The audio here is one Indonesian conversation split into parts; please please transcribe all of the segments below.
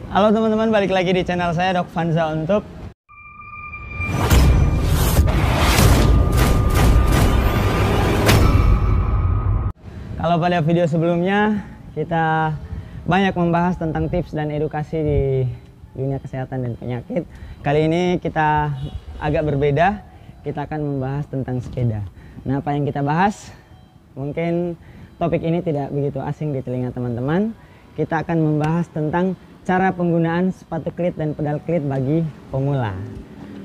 Halo teman-teman, balik lagi di channel saya Dok Vanza untuk kalau pada video sebelumnya kita banyak membahas tentang tips dan edukasi di dunia kesehatan dan penyakit. Kali ini kita agak berbeda, kita akan membahas tentang sepeda. Nah, apa yang kita bahas? Mungkin topik ini tidak begitu asing di telinga teman-teman. Kita akan membahas tentang cara penggunaan sepatu klit dan pedal klit bagi pemula.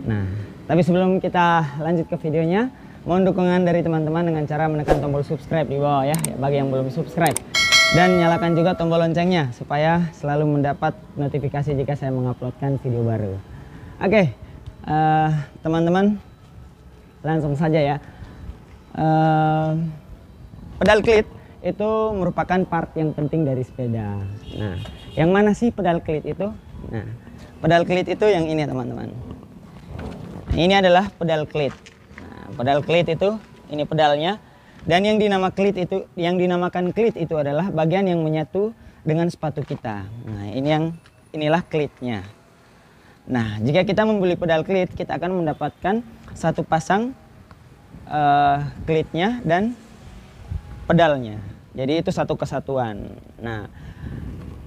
Nah, tapi sebelum kita lanjut ke videonya, mohon dukungan dari teman-teman dengan cara menekan tombol subscribe di bawah ya, bagi yang belum subscribe. Dan nyalakan juga tombol loncengnya supaya selalu mendapat notifikasi jika saya menguploadkan video baru. Oke, teman-teman, langsung saja ya. Pedal klit itu merupakan part yang penting dari sepeda. Nah, yang mana sih pedal klit itu? Nah, pedal klit itu yang ini teman-teman. Ini adalah pedal klit. Nah, pedal klit itu ini pedalnya, dan yang dinamakan klit itu adalah bagian yang menyatu dengan sepatu kita. Nah, inilah klitnya. Nah, jika kita membeli pedal klit, kita akan mendapatkan satu pasang klitnya dan pedalnya. Jadi itu satu kesatuan. Nah,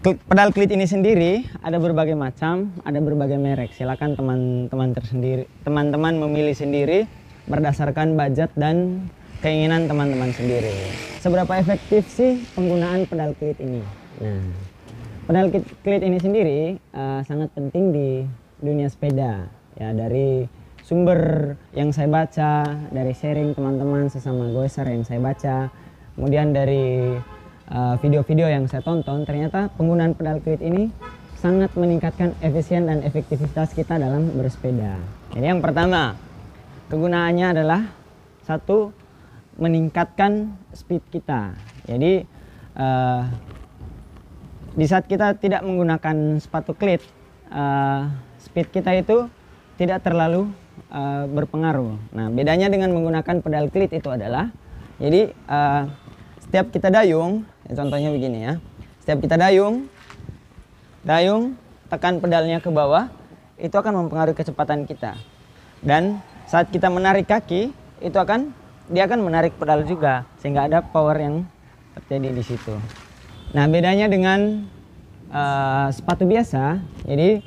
pedal klit ini sendiri ada berbagai macam, ada berbagai merek. Silakan teman-teman memilih sendiri berdasarkan budget dan keinginan teman-teman sendiri. Seberapa efektif sih penggunaan pedal klit ini? Nah, pedal klit ini sendiri sangat penting di dunia sepeda. Ya, dari sumber yang saya baca, dari sharing teman-teman sesama goeser yang saya baca, kemudian dari video-video yang saya tonton, ternyata penggunaan pedal klit ini sangat meningkatkan efisien dan efektivitas kita dalam bersepeda. Jadi yang pertama, kegunaannya adalah satu, meningkatkan speed kita. Jadi di saat kita tidak menggunakan sepatu klit, speed kita itu tidak terlalu berpengaruh. Nah, bedanya dengan menggunakan pedal klit itu adalah, jadi setiap kita dayung, contohnya begini ya, setiap kita dayung tekan pedalnya ke bawah, itu akan mempengaruhi kecepatan kita. Dan saat kita menarik kaki, dia akan menarik pedal juga, sehingga ada power yang terjadi di situ. Nah, bedanya dengan sepatu biasa, jadi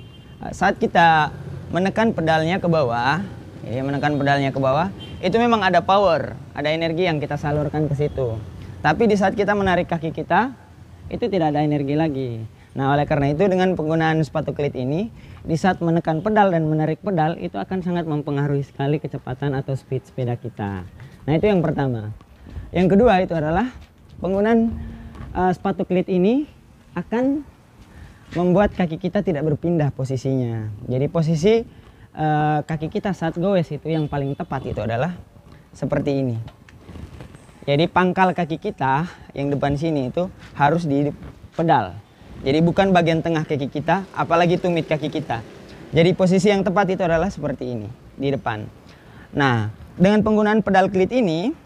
saat kita menekan pedalnya ke bawah, itu memang ada power, ada energi yang kita salurkan ke situ. Tapi di saat kita menarik kaki kita, itu tidak ada energi lagi. Nah, oleh karena itu dengan penggunaan sepatu klit ini, di saat menekan pedal dan menarik pedal, itu akan sangat mempengaruhi sekali kecepatan atau speed sepeda kita. Nah, itu yang pertama. Yang kedua itu adalah penggunaan sepatu klit ini akan membuat kaki kita tidak berpindah posisinya. Jadi posisi kaki kita saat goes itu yang paling tepat itu adalah seperti ini. Jadi pangkal kaki kita yang depan sini itu harus di pedal. Jadi bukan bagian tengah kaki kita, apalagi tumit kaki kita. Jadi posisi yang tepat itu adalah seperti ini, di depan. Nah, dengan penggunaan pedal klit ini,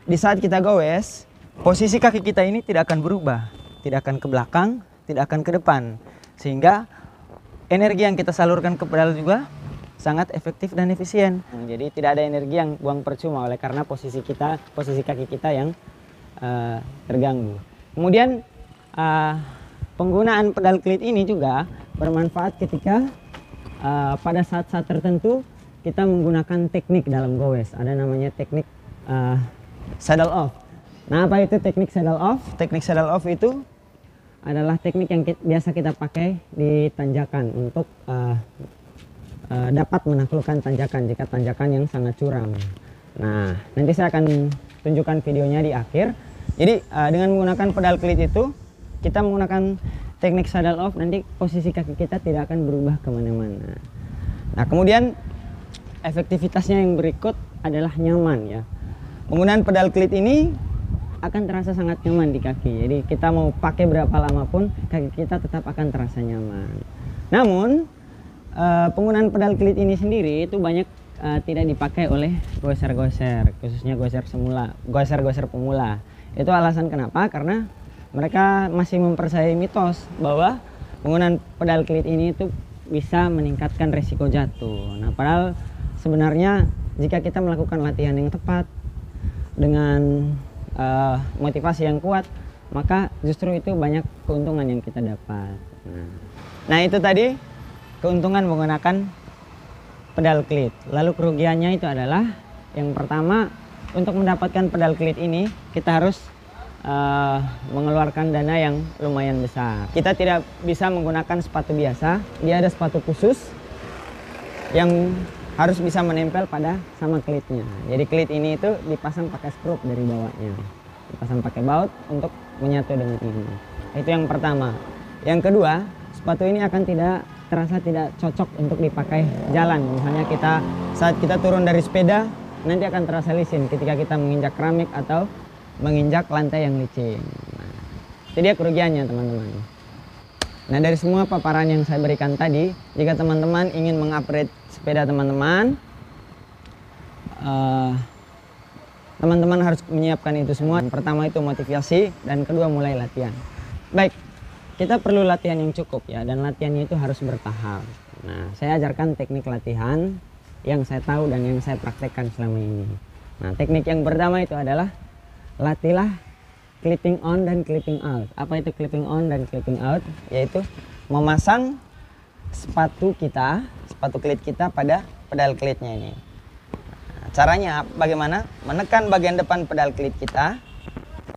di saat kita goes, posisi kaki kita ini tidak akan berubah. Tidak akan ke belakang, tidak akan ke depan. Sehingga energi yang kita salurkan ke pedal juga sangat efektif dan efisien. Jadi tidak ada energi yang buang percuma oleh karena posisi kaki kita yang terganggu. Kemudian penggunaan pedal klit ini juga bermanfaat ketika pada saat-saat tertentu kita menggunakan teknik dalam goes. Ada namanya teknik saddle off. Nah, apa itu teknik saddle off? Teknik saddle off itu adalah teknik yang biasa kita pakai di tanjakan untuk dapat menaklukkan tanjakan jika tanjakan yang sangat curam. Nah, nanti saya akan tunjukkan videonya di akhir. Jadi dengan menggunakan pedal klit itu, kita menggunakan teknik saddle off, nanti posisi kaki kita tidak akan berubah kemana-mana. Nah, kemudian efektivitasnya yang berikut adalah nyaman ya. Penggunaan pedal klit ini akan terasa sangat nyaman di kaki. Jadi kita mau pakai berapa lama pun kaki kita tetap akan terasa nyaman. Namun penggunaan pedal klit ini sendiri itu banyak tidak dipakai oleh goeser-goeser, khususnya goeser-goeser pemula. Itu alasan kenapa? Karena mereka masih mempercayai mitos bahwa penggunaan pedal klit ini itu bisa meningkatkan resiko jatuh. Nah, padahal sebenarnya jika kita melakukan latihan yang tepat dengan motivasi yang kuat, maka justru itu banyak keuntungan yang kita dapat. Nah, itu tadi keuntungan menggunakan pedal klit. Lalu kerugiannya itu adalah yang pertama, untuk mendapatkan pedal klit ini kita harus mengeluarkan dana yang lumayan besar. Kita tidak bisa menggunakan sepatu biasa, dia ada sepatu khusus yang harus bisa menempel pada sama klitnya. Jadi klit ini itu dipasang pakai skrup dari bawahnya, dipasang pakai baut untuk menyatu dengan ini. Itu yang pertama. Yang kedua, sepatu ini akan terasa tidak cocok untuk dipakai jalan. Misalnya saat kita turun dari sepeda, nanti akan terasa licin ketika kita menginjak keramik atau menginjak lantai yang licin. Nah, itu dia kerugiannya, teman-teman. Nah, dari semua paparan yang saya berikan tadi, jika teman-teman ingin mengupgrade sepeda teman-teman, teman-teman harus menyiapkan itu semua. Yang pertama itu motivasi, dan kedua mulai latihan. Baik, kita perlu latihan yang cukup ya, dan latihannya itu harus bertahap. Nah, saya ajarkan teknik latihan yang saya tahu dan yang saya praktekkan selama ini. Nah, teknik yang pertama itu adalah latihlah clipping on dan clipping out. Apa itu clipping on dan clipping out? Yaitu memasang sepatu klit kita pada pedal klitnya ini. Nah, caranya bagaimana? Menekan bagian depan pedal klit kita,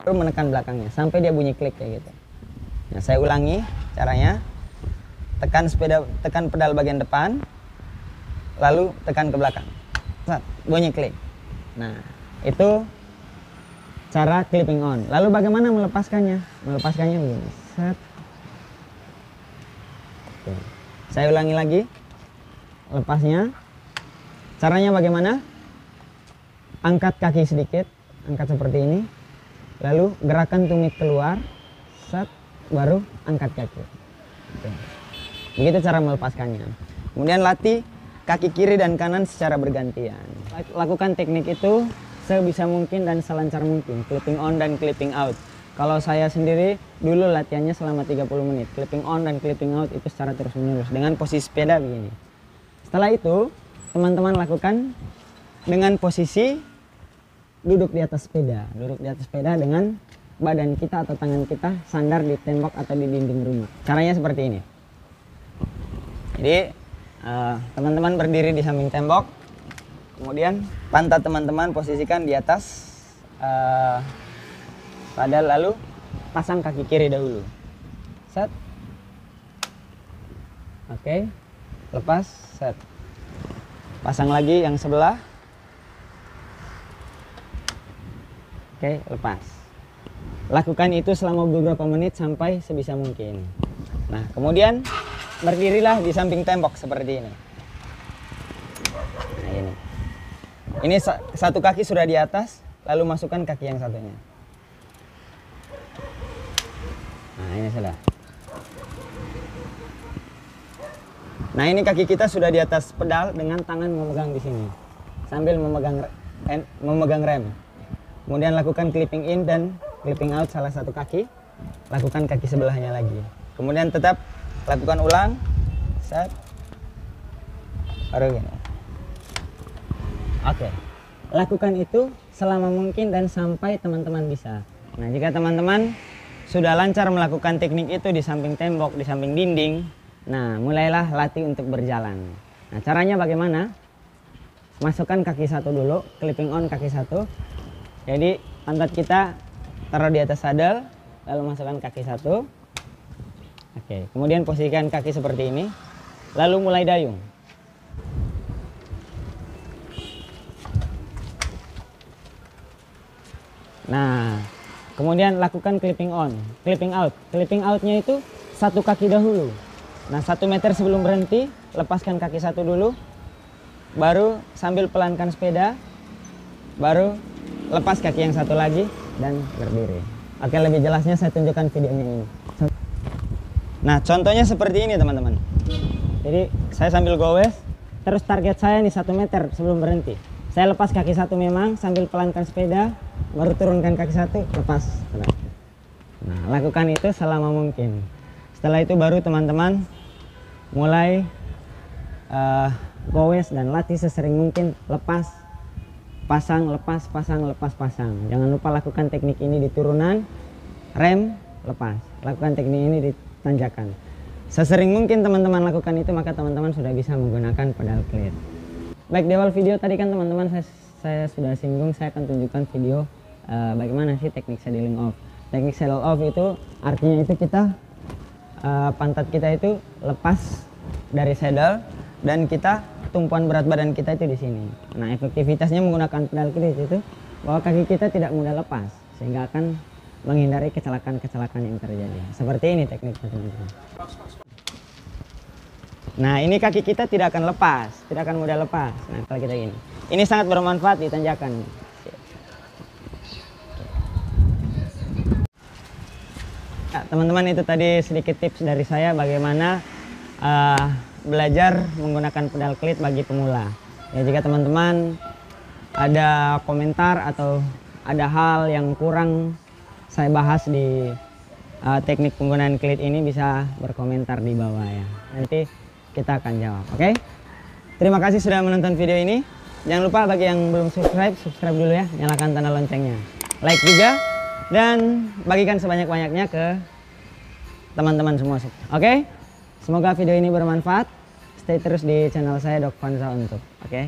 baru menekan belakangnya sampai dia bunyi klik kayak gitu. Nah, saya ulangi caranya. Tekan pedal bagian depan, lalu tekan ke belakang. Bunyi klik. Nah, itu cara clipping on. Lalu bagaimana melepaskannya? Melepaskannya begini. Set. Oke. Saya ulangi lagi. Lepasnya. Caranya bagaimana? Angkat kaki sedikit, angkat seperti ini. Lalu gerakan tumit keluar. Set, baru angkat kaki. Oke. Begitu cara melepaskannya. Kemudian latih kaki kiri dan kanan secara bergantian. Lakukan teknik itu sebisa mungkin dan selancar mungkin, clipping on dan clipping out. Kalau saya sendiri dulu latihannya selama 30 menit, clipping on dan clipping out itu secara terus menerus dengan posisi sepeda begini. Setelah itu teman-teman lakukan dengan posisi duduk di atas sepeda dengan badan kita atau tangan kita sandar di tembok atau di dinding rumah. Caranya seperti ini. Jadi teman-teman berdiri di samping tembok. Kemudian pantat teman-teman posisikan di atas pedal, lalu pasang kaki kiri dahulu. Set. Oke. Lepas, set. Pasang lagi yang sebelah. Oke, lepas. Lakukan itu selama beberapa menit sampai sebisa mungkin. Nah, kemudian berdirilah di samping tembok seperti ini. Nah, ini. Ini satu kaki sudah di atas, lalu masukkan kaki yang satunya. Nah, ini sudah. Nah, ini kaki kita sudah di atas pedal dengan tangan memegang di sini. Sambil memegang rem. Kemudian lakukan clipping in dan clipping out salah satu kaki. Lakukan kaki sebelahnya lagi. Kemudian tetap lakukan ulang. Set. Baru gini. Oke, lakukan itu selama mungkin dan sampai teman-teman bisa. Nah, jika teman-teman sudah lancar melakukan teknik itu di samping tembok, di samping dinding, nah mulailah latih untuk berjalan. Nah, caranya bagaimana? Masukkan kaki satu dulu, clipping on kaki satu. Jadi pantat kita taruh di atas sadel, lalu masukkan kaki satu. Oke, kemudian posisikan kaki seperti ini, lalu mulai dayung. Nah, kemudian lakukan clipping on, clipping out. Clipping outnya itu satu kaki dahulu. Nah, 1 meter sebelum berhenti, lepaskan kaki satu dulu. Baru sambil pelankan sepeda, baru lepas kaki yang satu lagi dan berdiri. Oke, lebih jelasnya saya tunjukkan videonya ini. Nah, contohnya seperti ini teman-teman. Jadi saya sambil goes, terus target saya nih 1 meter sebelum berhenti. Saya lepas kaki satu memang sambil pelankan sepeda, baru turunkan kaki satu, lepas. Nah, lakukan itu selama mungkin. Setelah itu baru teman-teman mulai goes dan latih sesering mungkin, lepas, pasang, lepas, pasang, lepas, pasang. Jangan lupa lakukan teknik ini di turunan, rem, lepas. Lakukan teknik ini di tanjakan. Sesering mungkin teman-teman lakukan itu, maka teman-teman sudah bisa menggunakan pedal klit. Baik, di awal video tadi kan teman-teman saya sudah singgung, saya akan tunjukkan video bagaimana sih teknik saddling off. Teknik saddle off itu artinya itu kita pantat kita itu lepas dari saddle dan kita tumpuan berat badan kita itu di sini. Nah, efektivitasnya menggunakan pedal klit itu bahwa kaki kita tidak mudah lepas sehingga akan menghindari kecelakaan-kecelakaan yang terjadi. Seperti ini tekniknya teman-teman. Nah, ini kaki kita tidak akan lepas, tidak akan mudah lepas. Nah, kalau kita gini, ini sangat bermanfaat di tanjakan. Nah, teman-teman, itu tadi sedikit tips dari saya bagaimana belajar menggunakan pedal klit bagi pemula. Ya, jika teman-teman ada komentar atau ada hal yang kurang saya bahas di teknik penggunaan klit ini, bisa berkomentar di bawah ya. Nanti kita akan jawab, oke? Terima kasih sudah menonton video ini. Jangan lupa bagi yang belum subscribe dulu ya, nyalakan tanda loncengnya, like juga, dan bagikan sebanyak-banyaknya ke teman-teman semua, oke? Semoga video ini bermanfaat. Stay terus di channel saya Dok Vanza untuk, oke?